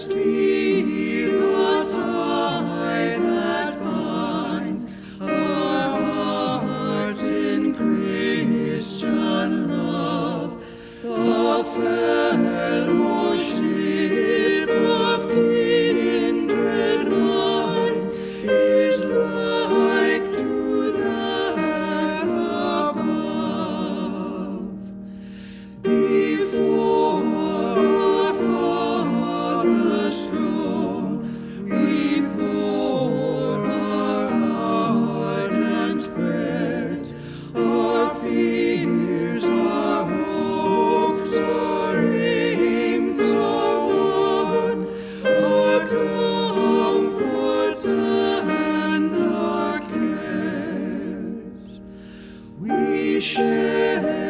Blessed be the tie that binds our hearts in Christian love, the fellowship of kindred minds is like to that above. Before our Father's throne we pour our ardent prayers, our fears, our hopes, our aims are one, our comforts and our cares. We share